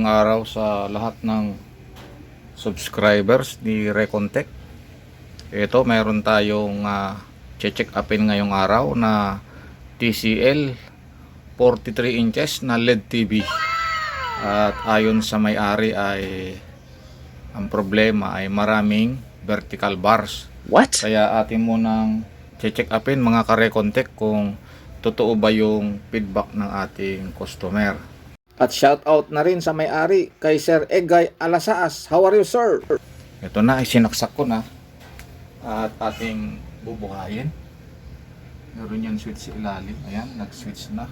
araw sa lahat ng subscribers ni Recontech. Ito, mayroon tayong check upin ngayong araw na TCL 43 inches na LED TV. At ayon sa may-ari ay ang problema ay maraming vertical bars. What? Kaya atin munang check upin mga ka-Recontech kung totoo ba yung feedback ng ating customer. At shout out na rin sa may-ari kay Sir Egay Alasaas. How are you, sir? Ito na, isinaksak ko na. At ating bubuhayin. Meron yan switch sa ilalim. Ayan, nag-switch na.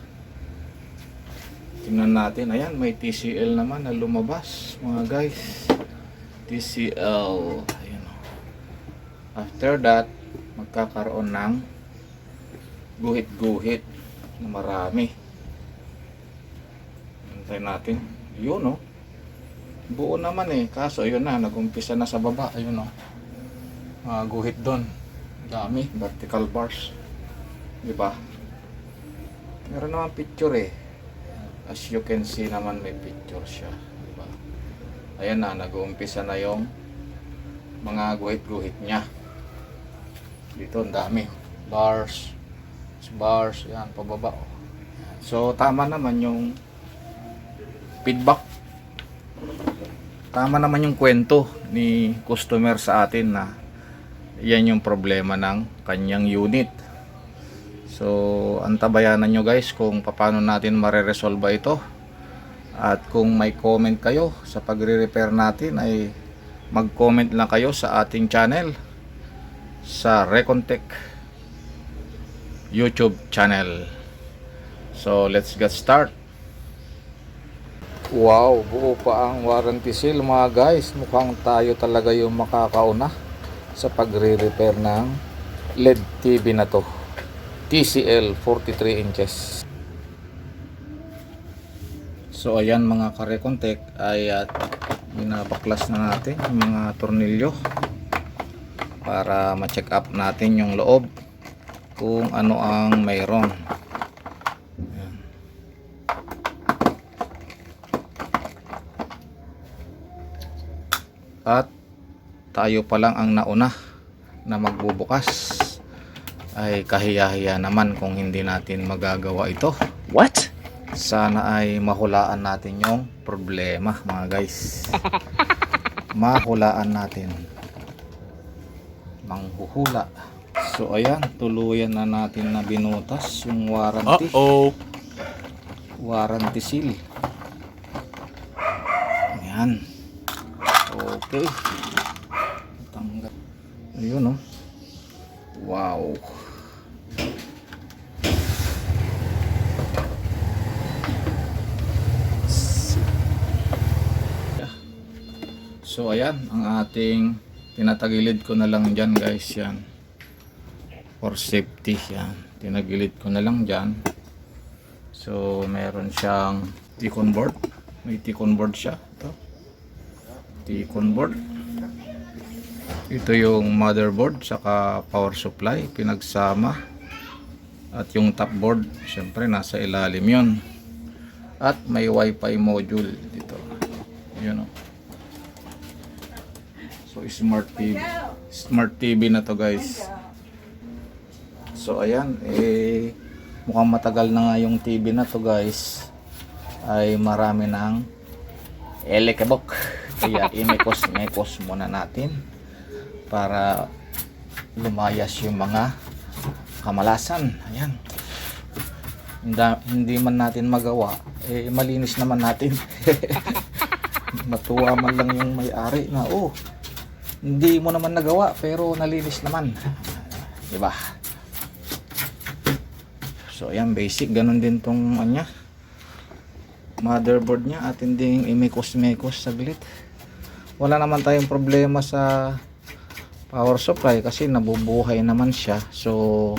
Tingnan natin. Ayan, may TCL naman na lumabas, mga guys. TCL. Ayan. After that, magkakaroon ng guhit-guhit na marami. Tayo natin. Yun oh. Buo naman eh. Kaso yun na. Nag-umpisa na sa baba. Ayun oh. Mga guhit doon. Dami. Vertical bars. Diba? Meron naman picture eh. As you can see naman may picture siya. Diba? Ayan na. Nag-umpisa na yung mga guhit-guhit niya. Dito ang dami. Bars. Bars. Yan. Pababa oh. So tama naman yung feedback. Tama naman yung kwento ni customer sa atin na yan yung problema ng kanyang unit. So antabayanan nyo guys kung paano natin mareresolve ito. At kung may comment kayo sa pagre-repair natin ay mag-comment lang kayo sa ating channel sa Recontech YouTube channel. So let's get start. Wow, buo pa ang warranty seal mga guys. Mukhang tayo talaga yung makakauna sa pagre-repair ng LED TV na to. TCL 43 inches. So ayan mga ka-Recontech ay binabaklas na natin yung mga tornilyo para ma-check up natin yung loob kung ano ang mayroon. At tayo pa lang ang nauna na magbubukas. Ay kahiya-hiya naman kung hindi natin magagawa ito. What? Sana ay mahulaan natin yung problema mga guys. Mahulaan natin. Manghuhula. So ayan, tuluyan na natin na binutas yung warranty. Warranty seal. Ayan. Okay. Tanggal. Ayun oh. Wow. So ayan, ang ating tinatagilid ko na lang dyan guys, yan. For safety, yan. Tinagilid ko na lang dyan. So meron siyang T-con board. May T-con board siya. Ito. T-con board. Ito yung motherboard saka power supply pinagsama. At yung top board, syempre nasa ilalim yun. At may wifi module dito. Yun o. So smart TV. Smart TV na to guys. So ayan, mukhang matagal na nga yung TV na to guys. Ay marami ng elekabok. Kaya imekos muna natin para lumayas yung mga kamalasan. Ayan. Hindi man natin magawa, malinis naman natin. Matuwa man lang yung may-ari na hindi mo naman nagawa pero nalinis naman. Diba? So ayan, basic. Ganun din tong motherboard nya. Atin ding imekos saglit. Wala naman tayong problema sa power supply kasi nabubuhay naman siya. So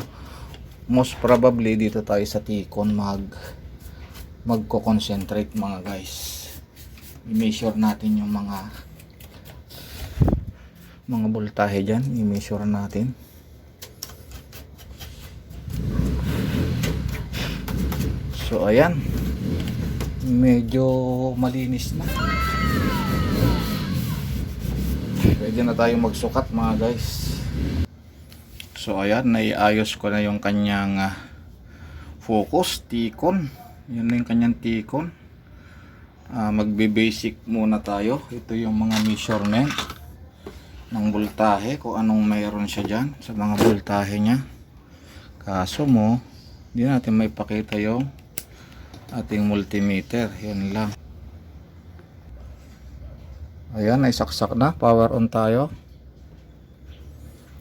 most probably dito tayo sa T-con magko-concentrate mga guys. I-measure natin yung mga voltahe dyan. I-measure natin. So ayan, medyo malinis na. Pwede na tayong magsukat mga guys. So ayan, naiayos ko na yung kanyang focus, Tikon. Yun na yung kanyang Tikon. Magbe-basic muna tayo. Ito yung mga measurement ng voltahe, kung anong mayroon siya dyan sa mga voltahe nya. Kaso mo, hindi natin may pakita yung ating multimeter. Yun lang. Ayan, naisaksak na. Power on tayo.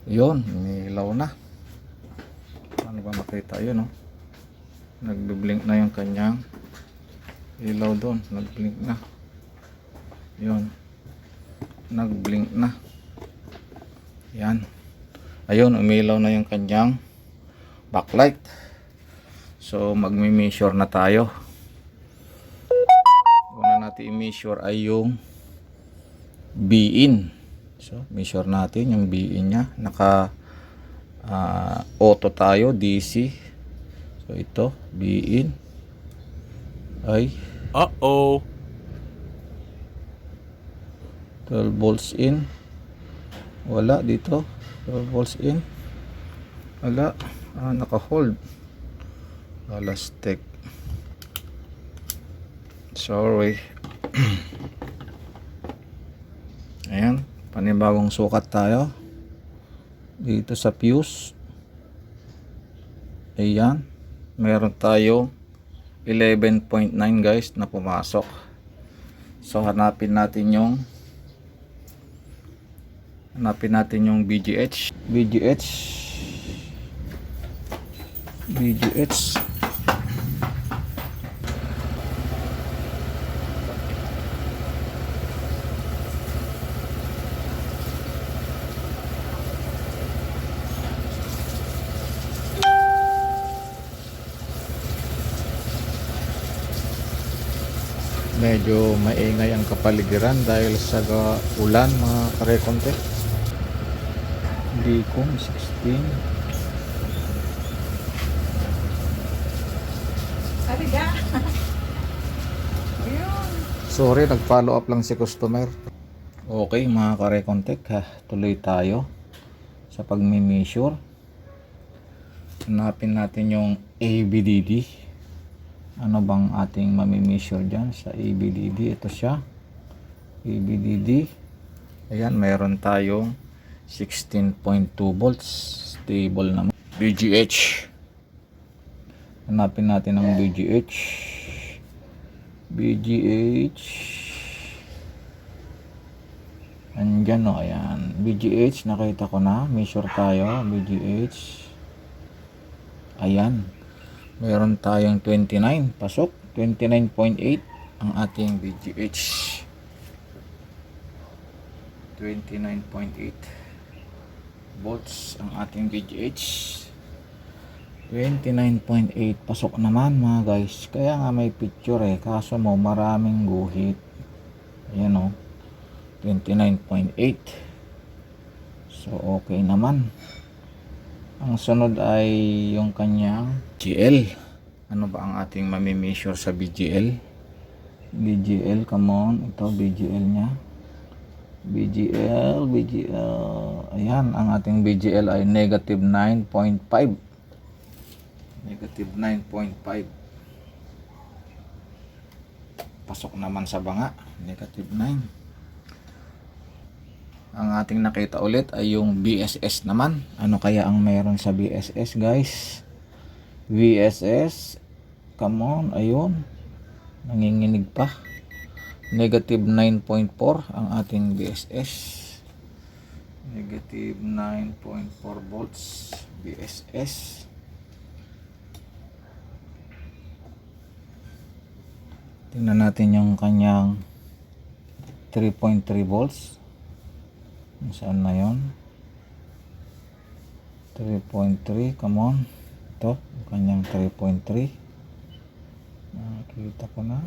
Yun, nilaw na. Ano ba makita yun, no? Nagbe-blink na yung kanyang ilaw doon. Nag-blink na. Yun. Nag-blink na. Yan. Ayun, umilaw na yung kanyang backlight. So, magmi-measure na tayo. Una natin i-measure ay yung B-in. So, measure natin yung B-in nya. Naka auto tayo, DC. So, ito, B-in ay 12 volts in. Wala dito. 12 volts in. Wala. Naka-hold. Lastik. Sorry. Ayan. Panibagong sukat tayo. Dito sa fuse. Ayan. Meron tayo 11.9 guys na pumasok. So hanapin natin yung BGH. Medyo maingay ang kapaligiran dahil sa ulan mga kare-konte. Dicom 16. Sorry, nag-follow up lang si customer. Okay mga kare-konte, tuloy tayo sa pagmi-measure. Hanapin natin yung ABDD. Ano bang ating mami-measure dyan sa ABDD? Ito siya, ABDD. Ayan, mayroon tayong 16.2 volts, stable naman. BGH, hanapin natin ang BGH. Andyan o, ayan, BGH, nakita ko na, measure tayo, BGH. Ayan, meron tayong 29, pasok, 29.8 ang ating BGH. 29.8 volts ang ating BGH. 29.8 pasok naman mga guys. Kaya nga may picture kaso mo maraming guhit. Ayan o, 29.8. So okay naman. Ang sunod ay yung kanyang BGL. Ano ba ang ating mami-measure sa BGL? BGL, come on. Ito BGL nya. BGL. Ayan, ang ating BGL ay negative 9.5. Negative 9.5. Pasok naman sa banga. Negative 9. Ang ating nakita ulit ay yung BSS naman. Ano kaya ang mayroon sa BSS guys? VSS, come on, ayun, nanginginig pa. Negative 9.4 ang ating BSS. Negative 9.4 volts BSS. Tingnan natin yung kanyang 3.3 volts. Saan na yun? 3.3, come on. Ito, kanyang 3.3. Nakikita ko na.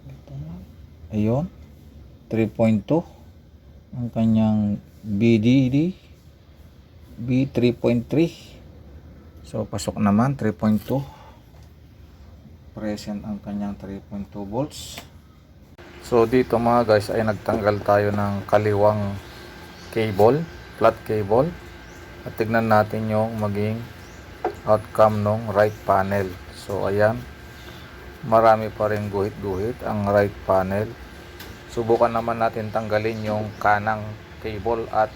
Ito na. Ayun. 3.2. Ang kanyang BDD. B 3.3. So, pasok naman. 3.2. present ang kanyang 3.2 volts. So dito mga guys ay nagtanggal tayo ng kaliwang cable, flat cable, at tignan natin yung maging outcome ng right panel. So ayan, marami pa rin guhit-guhit ang right panel. Subukan naman natin tanggalin yung kanang cable at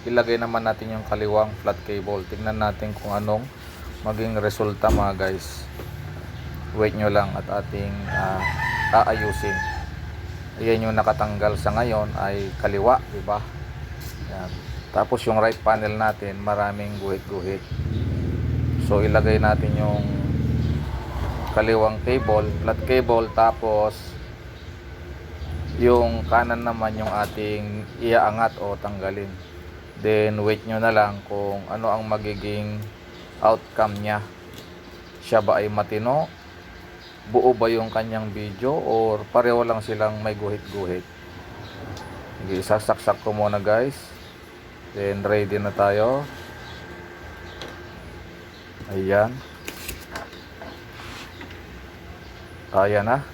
ilagay naman natin yung kaliwang flat cable. Tignan natin kung anong maging resulta mga guys. Wait nyo lang at ating aayusin. Ayan yung nakatanggal sa ngayon ay kaliwa, di ba? Yan. Tapos yung right panel natin, maraming guhit-guhit. So ilagay natin yung kaliwang cable, flat cable, tapos yung kanan naman yung ating iaangat o tanggalin. Then wait nyo na lang kung ano ang magiging outcome niya. Siya ba ay matino? Buo ba yung kanyang video or pareho lang silang may guhit-guhit? Sige, sasaksak ko muna guys. Then ready na tayo. Ayan. Ayan na.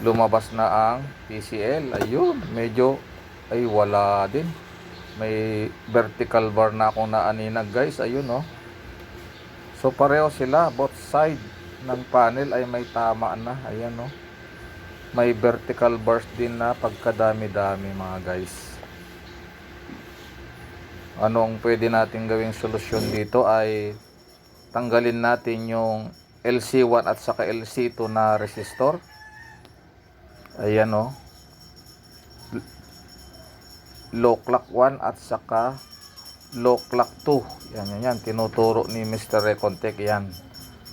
Lumabas na ang TCL. Ayun, medyo ay wala din. May vertical bar na akong naaninag guys. Ayun oh. So pareho sila, both side ng panel ay may tama na. Ayan oh. May vertical bars din na pagkadami-dami mga guys. Anong pwede natin gawing solusyon dito ay tanggalin natin yung LC1 at saka LC2 na resistor. Ayan oh. Low clock 1 at saka low clock 2. Yan. Tinuturo ni Mr. Recontech yan.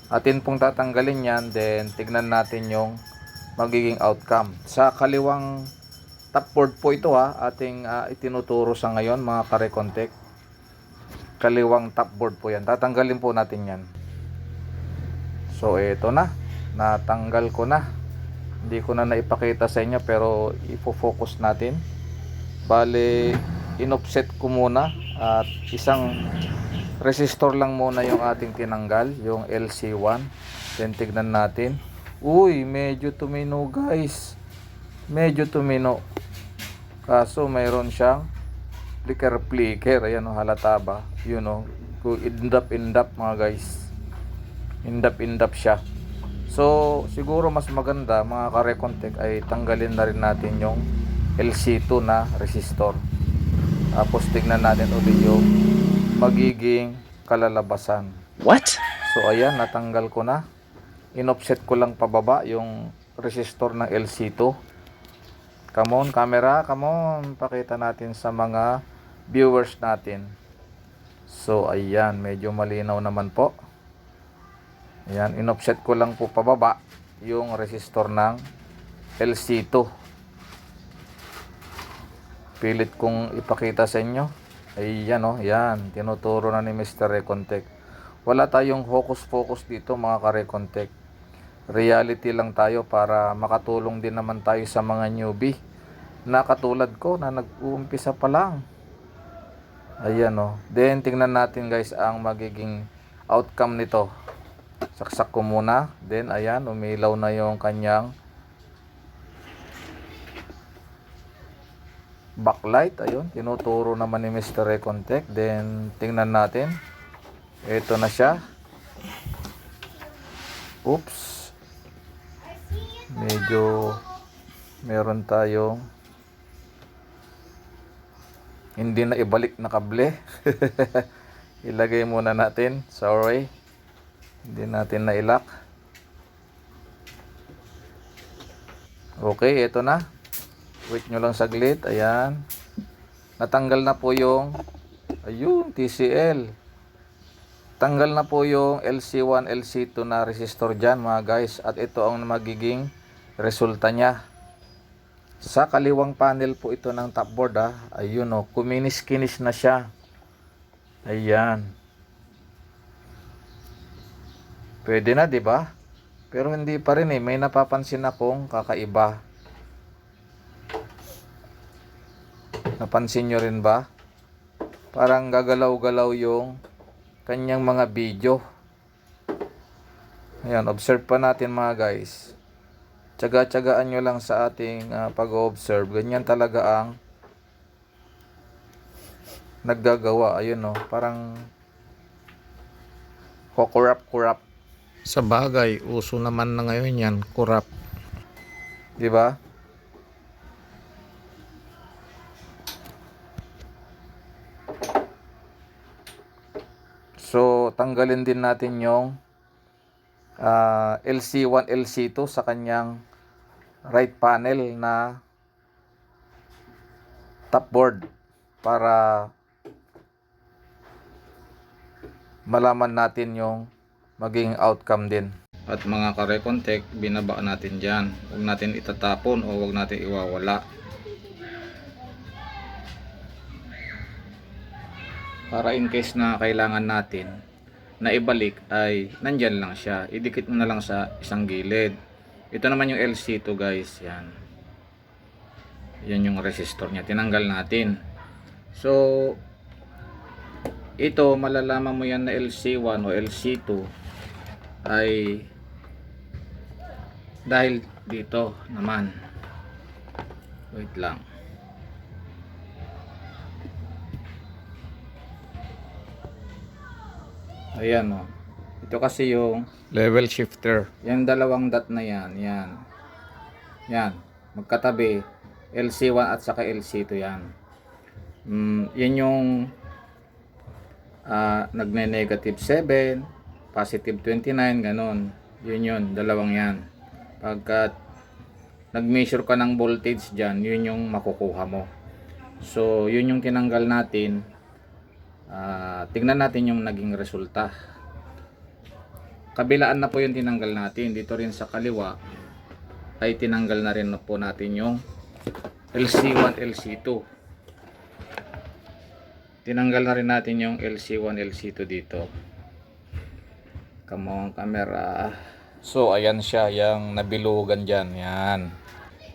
Atin pong tatanggalin yan. Then tignan natin yung magiging outcome. Sa kaliwang top board po ito ha. Ating itinuturo sa ngayon mga ka-Recontech. Kaliwang top board po yan. Tatanggalin po natin yan. So ito na. Natanggal ko na. Hindi ko na naipakita sa inyo pero ifo-focus natin. Bale, in-offset ko muna at isang resistor lang muna yung ating tinanggal, yung LC1. Then tignan natin. Uy, medyo tumino guys. Medyo tumino. Kaso mayroon siyang flicker. Ayan o, halata ba? Yun o. Indap mga guys. Indap siya. So, siguro mas maganda mga ka-Recontech ay tanggalin na rin natin yung LC2 na resistor. Tapos tignan natin ulit yung magiging kalalabasan. What? So ayan, natanggal ko na. In-offset ko lang pababa yung resistor ng LC2. Come on camera, come on. Pakita natin sa mga viewers natin. So ayan, medyo malinaw naman po. Ayan, in-offset ko lang po pababa yung resistor ng LC2. Pilit kong ipakita sa inyo. Ayan o, yan. Tinuturo na ni Mr. Recontech. Wala tayong hocus-pocus dito mga ka-Recontech. Reality lang tayo para makatulong din naman tayo sa mga newbie na katulad ko na nag-uumpisa pa lang. Ayan o. Then tingnan natin guys ang magiging outcome nito. Saksak ko muna. Then ayan, umilaw na yung kanyang backlight. Ayun, tinuturo naman ni Mr. Recontech. Then tingnan natin. Ito na siya. Oops. Medyo meron tayong hindi na ibalik na kable. Ilagay muna natin. Sorry. Hindi natin na-ilock. Okay, ito na. Wait nyo lang saglit. Ayan. Natanggal na po yung ayun, TCL. Tanggal na po yung LC1, LC2 na resistor dyan mga guys. At ito ang magiging resulta niya. Sa kaliwang panel po ito ng top board ha. Ayun o. Kuminis-kinis na siya. Ayan. Pwede na, di ba? Pero hindi pa rin eh. May napapansin akong kakaiba. Napansin nyo rin ba? Parang gagalaw-galaw yung kanyang mga video. Ayan, observe pa natin mga guys. Tsaga-tsagaan nyo lang sa ating pag-observe. Ganyan talaga ang naggagawa. Ayun no, parang kukurap-kurap. Sa bagay, uso naman na ngayon yan, kurap. Di ba? So, tanggalin din natin yung LC1, LC2 sa kanyang right panel na top board para malaman natin yung maging outcome din. At mga kare-contact, binaba natin dyan. Huwag natin itatapon o huwag natin iwawala. Para in case na kailangan natin na ibalik ay nandyan lang siya. Idikit mo na lang sa isang gilid. Ito naman yung LC2 guys. Yan. Yan yung resistor niya. Tinanggal natin. So, ito malalaman mo yan na LC1 o LC2 ay dahil dito naman. Wait lang. Ayan o. Ito kasi yung level shifter. Yung dalawang dot na yan. Yan. Yan. Magkatabi. LC1 at saka LC2 yan. Yan yung nagne-negative 7, positive 29, ganon. Yun. Dalawang yan. Pagkat nag-measure ka ng voltage dyan, yun yung makukuha mo. So, yun yung tinanggal natin. Tingnan natin yung naging resulta. Kabilaan na po yung tinanggal natin. Dito rin sa kaliwa ay tinanggal na rin po natin yung LC1, LC2. Tinanggal na rin natin yung LC1, LC2 dito. Come on, camera. So, ayan siya, yung nabilugan dyan. Yan.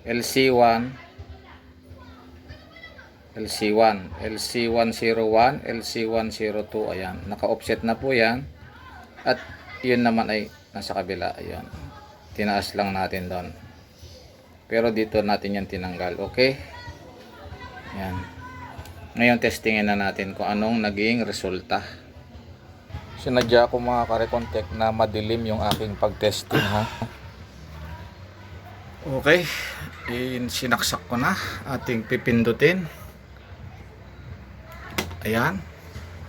LC1, LC1, LC101, LC102, ayan, naka-offset na po yan. At yun naman ay nasa kabila, ayan. Tinaas lang natin doon. Pero dito natin yan tinanggal, okay? Ayan. Ngayon testingin na natin kung anong naging resulta. Sinadya ko mga kare-contact na madilim yung aking pag-testing ha. Okay, sinaksak ko na, ating pipindutin. Ayan,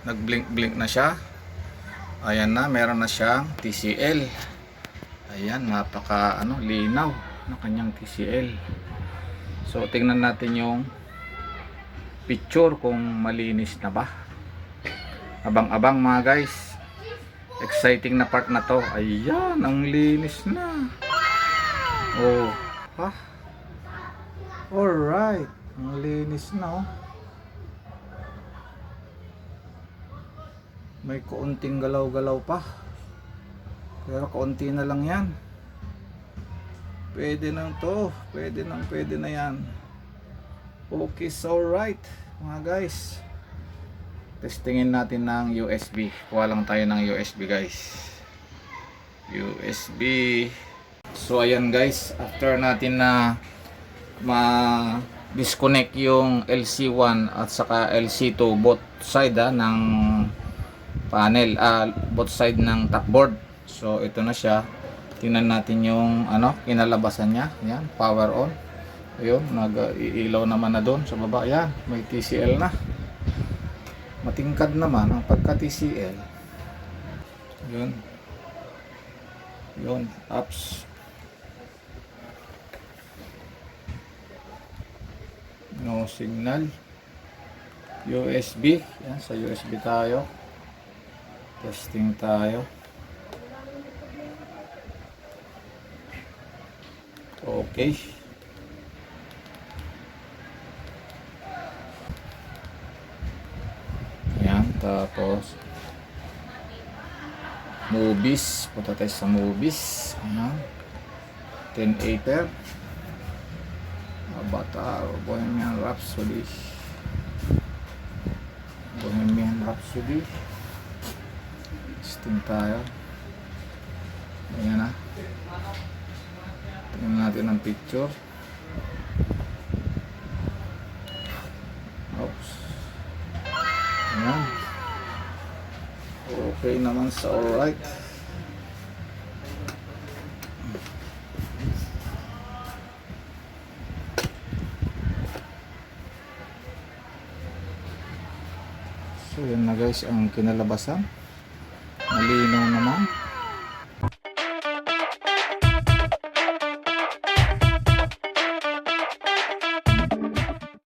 nag-blink na siya. Ayan na, meron na siyang TCL. Ayan, napaka linaw ng kanyang TCL. So, tingnan natin yung picture kung malinis na ba. Abang-abang mga guys. Exciting na part na to. Ayan, ang linis na. Oh, ha? Alright, ang linis na oh. May kaunting galaw-galaw pa. Pero kaunti na lang yan. Pwede na to. Pwede na yan. Okay, so alright mga guys. Testingin natin ng USB. Kuha lang tayo ng USB guys. USB. So ayan guys. After natin na ma-disconnect yung LC1 at saka LC2 both side ng panel, both side ng top board. So ito na siya. Tingnan natin yung kinalabasan niya. Ayan, power on. Ayun, nag-iilaw naman na doon sa baba. Ayan, may TCL na. Matingkad naman ang pagka TCL. Yun, apps. No signal. USB. Yan, sa USB tayo. Testing tayo. Okay. Yan, tapos movies. Punta tayo sa movies. Ayan. 10 Aper. Avatar. Bohemian Rhapsody. Bohemian Rhapsody. Testing tayo. Ayan na. Tingnan natin ang picture. Oops. Ayan. Okay naman sa alright. So yan na guys ang kinalabasan. Malinaw naman.